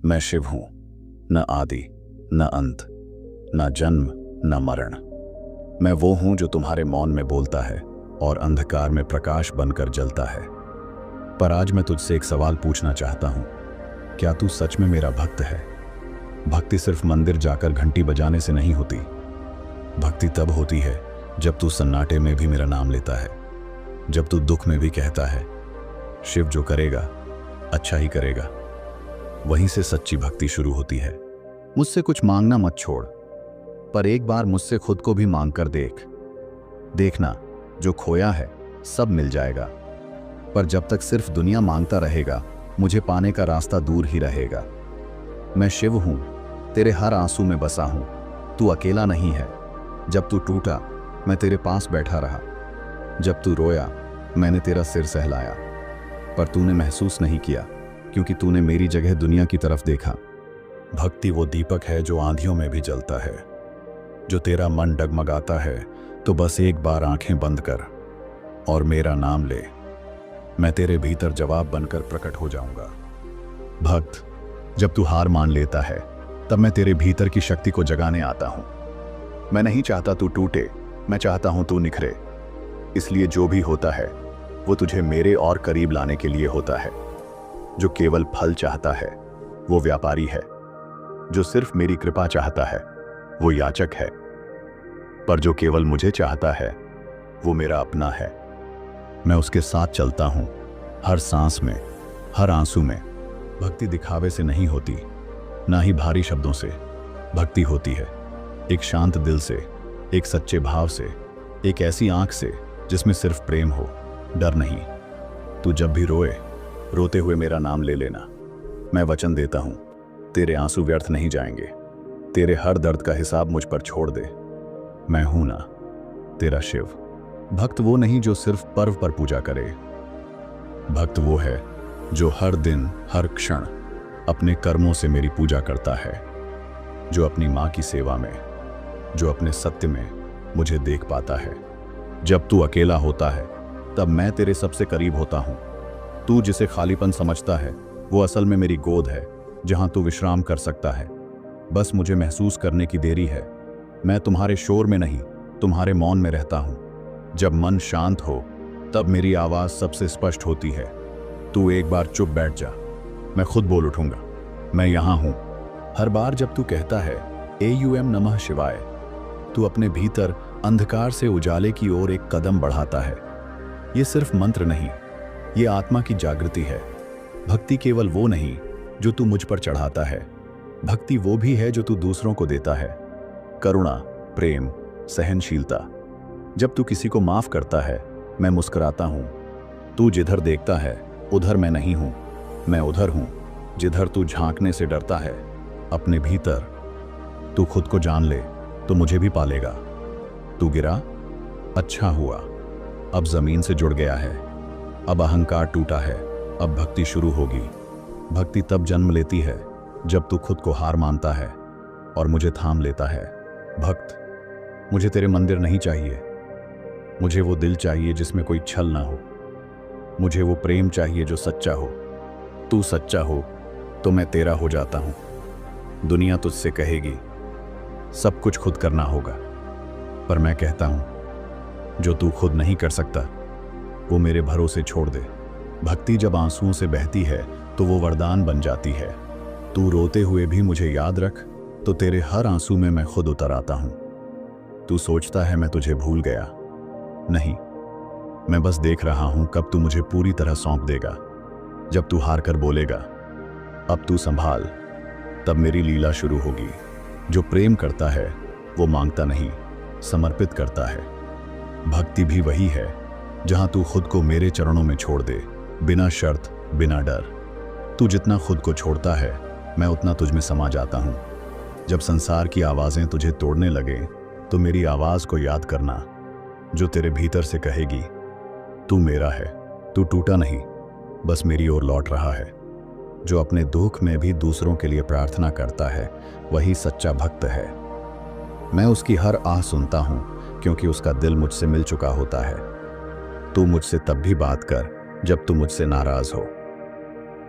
मैं शिव हूं, न आदि, न अंत, न जन्म, न मरण। मैं वो हूं जो तुम्हारे मौन में बोलता है और अंधकार में प्रकाश बनकर जलता है। पर आज मैं तुझसे एक सवाल पूछना चाहता हूं। क्या तू सच में मेरा भक्त है? भक्ति सिर्फ मंदिर जाकर घंटी बजाने से नहीं होती। भक्ति तब होती है जब तू सन्नाटे में भी मेरा नाम लेता है, जब तू दुख में भी कहता है, शिव जो करेगा अच्छा ही करेगा। वहीं से सच्ची भक्ति शुरू होती है। मुझसे कुछ मांगना मत छोड़, पर एक बार मुझसे खुद को भी मांग कर देखना, जो खोया है सब मिल जाएगा। पर जब तक सिर्फ दुनिया मांगता रहेगा, मुझे पाने का रास्ता दूर ही रहेगा। मैं शिव हूं, तेरे हर आंसू में बसा हूं। तू अकेला नहीं है। जब तू टूटा, मैं तेरे पास बैठा रहा। जब तू रोया, मैंने तेरा सिर सहलाया। पर तूने महसूस नहीं किया, क्योंकि तूने मेरी जगह दुनिया की तरफ देखा। भक्ति वो दीपक है जो आंधियों में भी जलता है। जो तेरा मन डगमगाता है तो बस एक बार आंखें बंद कर और मेरा नाम ले। मैं तेरे भीतर जवाब बनकर प्रकट हो जाऊंगा। भक्त, जब तू हार मान लेता है, तब मैं तेरे भीतर की शक्ति को जगाने आता हूं। मैं नहीं चाहता तू टूटे, मैं चाहता हूं तू निखरे। इसलिए जो भी होता है वो तुझे मेरे और करीब लाने के लिए होता है। जो केवल फल चाहता है वो व्यापारी है। जो सिर्फ मेरी कृपा चाहता है वो याचक है। पर जो केवल मुझे चाहता है वो मेरा अपना है। मैं उसके साथ चलता हूं, हर सांस में, हर आंसू में। भक्ति दिखावे से नहीं होती, ना ही भारी शब्दों से। भक्ति होती है एक शांत दिल से, एक सच्चे भाव से, एक ऐसी आंख से जिसमें सिर्फ प्रेम हो, डर नहीं। तू जब भी रोए, रोते हुए मेरा नाम ले लेना। मैं वचन देता हूं, तेरे आंसू व्यर्थ नहीं जाएंगे। तेरे हर दर्द का हिसाब मुझ पर छोड़ दे। मैं हूं ना, तेरा शिव। भक्त वो नहीं जो सिर्फ पर्व पर पूजा करे। भक्त वो है जो हर दिन, हर क्षण अपने कर्मों से मेरी पूजा करता है। जो अपनी मां की सेवा में, जो अपने सत्य में मुझे देख पाता है। जब तू अकेला होता है, तब मैं तेरे सबसे करीब होता हूं। तू जिसे खालीपन समझता है, वो असल में मेरी गोद है, जहां तू विश्राम कर सकता है। बस मुझे महसूस करने की देरी है। मैं तुम्हारे शोर में नहीं, तुम्हारे मौन में रहता हूं। जब मन शांत हो, तब मेरी आवाज सबसे स्पष्ट होती है। तू एक बार चुप बैठ जा, मैं खुद बोल उठूंगा। मैं यहां हूं। हर बार जब तू कहता है AUM नमः शिवाय, तू अपने भीतर अंधकार से उजाले की ओर एक कदम बढ़ाता है। ये सिर्फ मंत्र नहीं, ये आत्मा की जागृति है। भक्ति केवल वो नहीं जो तू मुझ पर चढ़ाता है। भक्ति वो भी है जो तू दूसरों को देता है। करुणा, प्रेम, सहनशीलता। जब तू किसी को माफ करता है, मैं मुस्कुराता हूं। तू जिधर देखता है उधर मैं नहीं हूं, मैं उधर हूं जिधर तू झांकने से डरता है। अपने भीतर तू खुद को जान ले तो मुझे भी पालेगा। तू गिरा, अच्छा हुआ, अब जमीन से जुड़ गया है। अब अहंकार टूटा है, अब भक्ति शुरू होगी। भक्ति तब जन्म लेती है जब तू खुद को हार मानता है और मुझे थाम लेता है। भक्त, मुझे तेरे मंदिर नहीं चाहिए। मुझे वो दिल चाहिए जिसमें कोई छल ना हो। मुझे वो प्रेम चाहिए जो सच्चा हो। तू सच्चा हो तो मैं तेरा हो जाता हूं। दुनिया तुझसे कहेगी सब कुछ खुद करना होगा, पर मैं कहता हूं जो तू खुद नहीं कर सकता वो मेरे भरोसे छोड़ दे। भक्ति जब आंसुओं से बहती है तो वो वरदान बन जाती है। तू रोते हुए भी मुझे याद रख, तो तेरे हर आंसू में मैं खुद उतर आता हूं। तू सोचता है मैं तुझे भूल गया, नहीं, मैं बस देख रहा हूं कब तू मुझे पूरी तरह सौंप देगा। जब तू हार कर बोलेगा अब तू संभाल, तब मेरी लीला शुरू होगी। जो प्रेम करता है वो मांगता नहीं, समर्पित करता है। भक्ति भी वही है जहां तू खुद को मेरे चरणों में छोड़ दे, बिना शर्त, बिना डर। तू जितना खुद को छोड़ता है, मैं उतना तुझ में समा जाता हूं। जब संसार की आवाजें तुझे तोड़ने लगे, तो मेरी आवाज को याद करना, जो तेरे भीतर से कहेगी तू मेरा है, तू टूटा नहीं, बस मेरी ओर लौट रहा है। जो अपने दुख में भी दूसरों के लिए प्रार्थना करता है, वही सच्चा भक्त है। मैं उसकी हर आह सुनता हूं, क्योंकि उसका दिल मुझसे मिल चुका होता है। तू मुझसे तब भी बात कर जब तू मुझसे नाराज हो।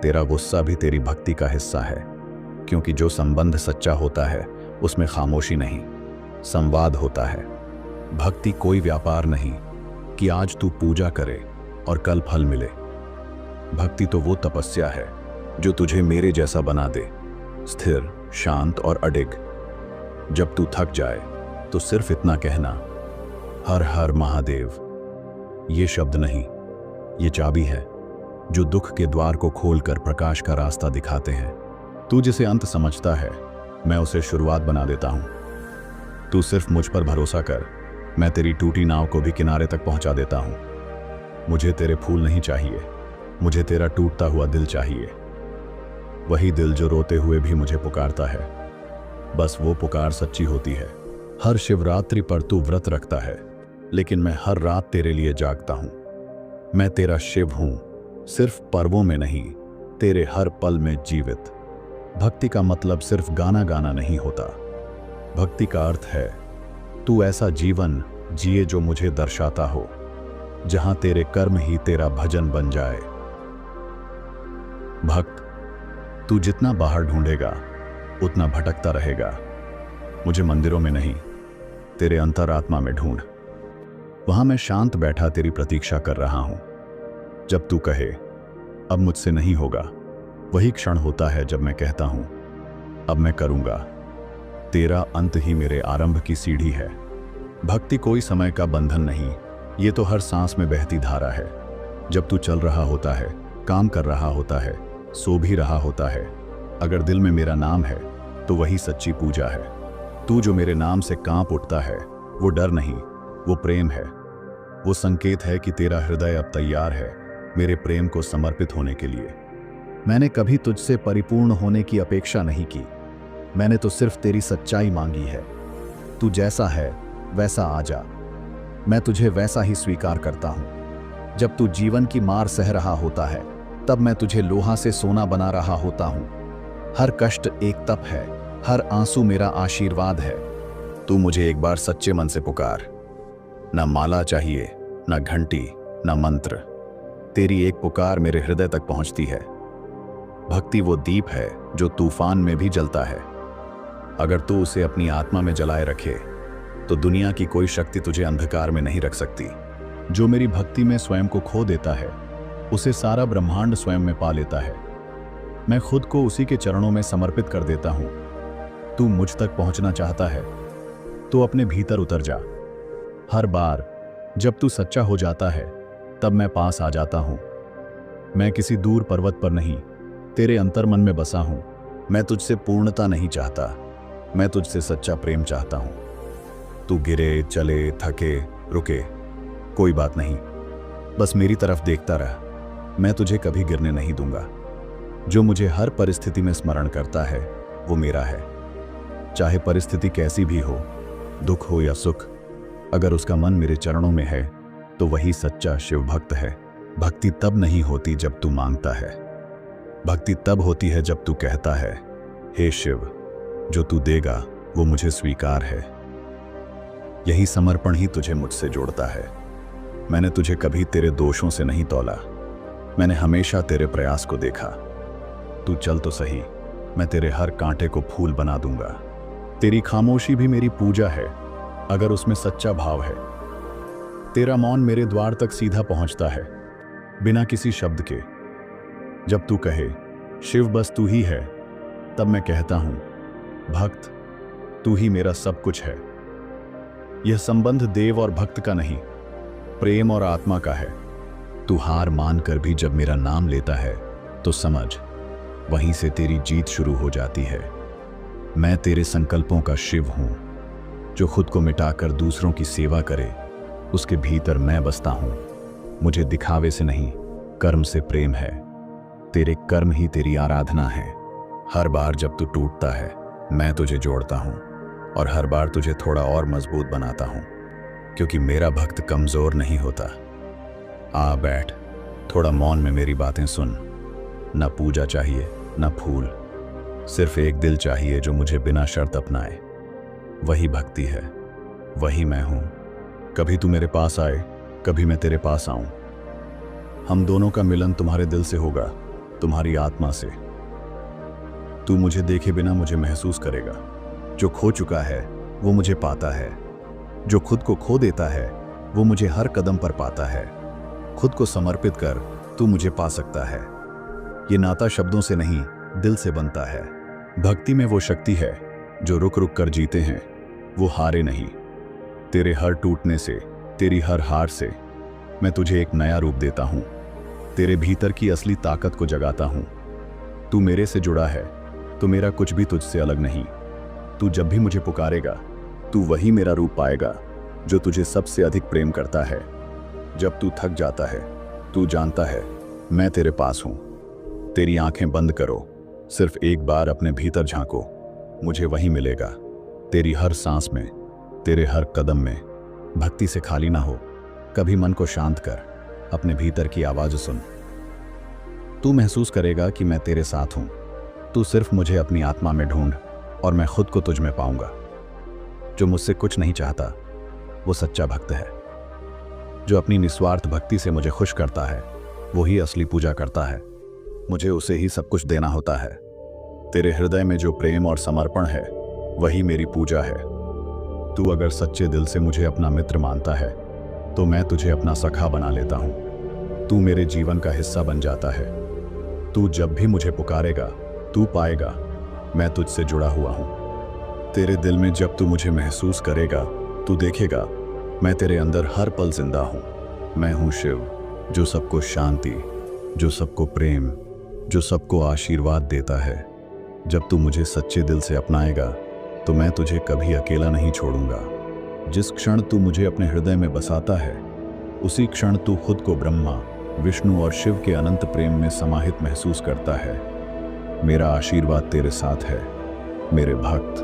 तेरा गुस्सा भी तेरी भक्ति का हिस्सा है। क्योंकि जो संबंध सच्चा होता है उसमें खामोशी नहीं, संवाद होता है। भक्ति कोई व्यापार नहीं कि आज तू पूजा करे और कल फल मिले। भक्ति तो वो तपस्या है जो तुझे मेरे जैसा बना दे, स्थिर, शांत और अडिग। जब तू थक जाए तो सिर्फ इतना कहना, हर हर महादेव। ये शब्द नहीं, ये चाबी है जो दुख के द्वार को खोलकर प्रकाश का रास्ता दिखाते हैं। तू जिसे अंत समझता है, मैं उसे शुरुआत बना देता हूं। तू सिर्फ मुझ पर भरोसा कर, मैं तेरी टूटी नाव को भी किनारे तक पहुंचा देता हूं। मुझे तेरे फूल नहीं चाहिए, मुझे तेरा टूटता हुआ दिल चाहिए। वही दिल जो रोते हुए भी मुझे पुकारता है। बस वो पुकार सच्ची होती है। हर शिवरात्रि पर तू व्रत रखता है, लेकिन मैं हर रात तेरे लिए जागता हूं। मैं तेरा शिव हूं, सिर्फ पर्वों में नहीं, तेरे हर पल में जीवित। भक्ति का मतलब सिर्फ गाना गाना नहीं होता। भक्ति का अर्थ है तू ऐसा जीवन जिए जो मुझे दर्शाता हो, जहां तेरे कर्म ही तेरा भजन बन जाए। भक्त, तू जितना बाहर ढूंढेगा उतना भटकता रहेगा। मुझे मंदिरों में नहीं, तेरे अंतरात्मा में ढूंढ। वहां मैं शांत बैठा तेरी प्रतीक्षा कर रहा हूं। जब तू कहे अब मुझसे नहीं होगा, वही क्षण होता है जब मैं कहता हूं अब मैं करूंगा। तेरा अंत ही मेरे आरंभ की सीढ़ी है। भक्ति कोई समय का बंधन नहीं, ये तो हर सांस में बहती धारा है। जब तू चल रहा होता है, काम कर रहा होता है, सो भी रहा होता है, अगर दिल में मेरा नाम है तो वही सच्ची पूजा है। तू जो मेरे नाम से कांप उठता है, वो डर नहीं, वो प्रेम है। वो संकेत है कि तेरा हृदय अब तैयार है मेरे प्रेम को समर्पित होने के लिए। मैंने कभी तुझसे परिपूर्ण होने की अपेक्षा नहीं की, मैंने तो सिर्फ तेरी सच्चाई मांगी है। तू जैसा है वैसा आ जा, मैं तुझे वैसा ही स्वीकार करता हूं। जब तू जीवन की मार सह रहा होता है, तब मैं तुझे लोहा से सोना बना रहा होता हूं। हर कष्ट एक तप है, हर आंसू मेरा आशीर्वाद है। तू मुझे एक बार सच्चे मन से पुकार। न माला चाहिए, न घंटी, न मंत्र, तेरी एक पुकार मेरे हृदय तक पहुंचती है। भक्ति वो दीप है जो तूफान में भी जलता है। अगर तू उसे अपनी आत्मा में जलाए रखे तो दुनिया की कोई शक्ति तुझे अंधकार में नहीं रख सकती। जो मेरी भक्ति में स्वयं को खो देता है, उसे सारा ब्रह्मांड स्वयं में पा लेता है। मैं खुद को उसी के चरणों में समर्पित कर देता हूं। तू मुझ तक पहुंचना चाहता है तो अपने भीतर उतर जा। हर बार जब तू सच्चा हो जाता है, तब मैं पास आ जाता हूं। मैं किसी दूर पर्वत पर नहीं, तेरे अंतर्मन में बसा हूं। मैं तुझसे पूर्णता नहीं चाहता, मैं तुझसे सच्चा प्रेम चाहता हूं। तू गिरे, चले, थके, रुके, कोई बात नहीं, बस मेरी तरफ देखता रह। मैं तुझे कभी गिरने नहीं दूंगा। जो मुझे हर परिस्थिति में स्मरण करता है, वो मेरा है। चाहे परिस्थिति कैसी भी हो, दुख हो या सुख, अगर उसका मन मेरे चरणों में है तो वही सच्चा शिव भक्त है। भक्ति तब नहीं होती जब तू मांगता है, भक्ति तब होती है जब तू कहता है, हे शिव, जो तू देगा वो मुझे स्वीकार है। यही समर्पण ही तुझे मुझसे जोड़ता है। मैंने तुझे कभी तेरे दोषों से नहीं तौला, मैंने हमेशा तेरे प्रयास को देखा। तू चल तो सही, मैं तेरे हर कांटे को फूल बना दूंगा। तेरी खामोशी भी मेरी पूजा है, अगर उसमें सच्चा भाव है। तेरा मौन मेरे द्वार तक सीधा पहुंचता है, बिना किसी शब्द के। जब तू कहे शिव बस तू ही है, तब मैं कहता हूं भक्त, तू ही मेरा सब कुछ है। यह संबंध देव और भक्त का नहीं, प्रेम और आत्मा का है। तू हार मानकर भी जब मेरा नाम लेता है तो समझ, वहीं से तेरी जीत शुरू हो जाती है। मैं तेरे संकल्पों का शिव हूं, जो खुद को मिटाकर दूसरों की सेवा करे। उसके भीतर मैं बसता हूं। मुझे दिखावे से नहीं, कर्म से प्रेम है। तेरे कर्म ही तेरी आराधना है। हर बार जब तू टूटता है, मैं तुझे जोड़ता हूं, और हर बार तुझे थोड़ा और मजबूत बनाता हूं, क्योंकि मेरा भक्त कमजोर नहीं होता। आ बैठ, थोड़ा मौन में मेरी बातें सुन। न पूजा चाहिए, न फूल, सिर्फ एक दिल चाहिए जो मुझे बिना शर्त अपनाए। वही भक्ति है, वही मैं हूं। कभी तू मेरे पास आए, कभी मैं तेरे पास आऊं। हम दोनों का मिलन तुम्हारे दिल से होगा, तुम्हारी आत्मा से। तू मुझे देखे बिना मुझे महसूस करेगा। जो खो चुका है वो मुझे पाता है, जो खुद को खो देता है वो मुझे हर कदम पर पाता है। खुद को समर्पित कर तू मुझे पा सकता है। ये नाता शब्दों से नहीं, दिल से बनता है। भक्ति में वो शक्ति है जो रुक रुक कर जीते हैं, वो हारे नहीं। तेरे हर टूटने से, तेरी हर हार से मैं तुझे एक नया रूप देता हूं। तेरे भीतर की असली ताकत को जगाता हूं। तू मेरे से जुड़ा है तो मेरा कुछ भी तुझसे अलग नहीं। तू जब भी मुझे पुकारेगा तू वही मेरा रूप पाएगा जो तुझे सबसे अधिक प्रेम करता है। जब तू थक जाता है तू जानता है मैं तेरे पास हूं। तेरी आंखें बंद करो, सिर्फ एक बार अपने भीतर झांको, मुझे वही मिलेगा। तेरी हर सांस में, तेरे हर कदम में। भक्ति से खाली ना हो, कभी मन को शांत कर, अपने भीतर की आवाज सुन। तू महसूस करेगा कि मैं तेरे साथ हूं। तू सिर्फ मुझे अपनी आत्मा में ढूंढ और मैं खुद को तुझ में पाऊंगा। जो मुझसे कुछ नहीं चाहता वो सच्चा भक्त है। जो अपनी निस्वार्थ भक्ति से मुझे खुश करता है वही असली पूजा करता है। मुझे उसे ही सब कुछ देना होता है। तेरे हृदय में जो प्रेम और समर्पण है वही मेरी पूजा है। तू अगर सच्चे दिल से मुझे अपना मित्र मानता है तो मैं तुझे अपना सखा बना लेता हूं। तू मेरे जीवन का हिस्सा बन जाता है। तू जब भी मुझे पुकारेगा तू पाएगा मैं तुझसे जुड़ा हुआ हूं। तेरे दिल में जब तू मुझे महसूस करेगा तू देखेगा मैं तेरे अंदर हर पल जिंदा हूं। मैं हूं शिव, जो सबको शांति, जो सबको प्रेम, जो सबको आशीर्वाद देता है। जब तू मुझे सच्चे दिल से अपनाएगा तो मैं तुझे कभी अकेला नहीं छोड़ूंगा। जिस क्षण तू मुझे अपने हृदय में बसाता है उसी क्षण तू खुद को ब्रह्मा, विष्णु और शिव के अनंत प्रेम में समाहित महसूस करता है। मेरा आशीर्वाद तेरे साथ है, मेरे भक्त।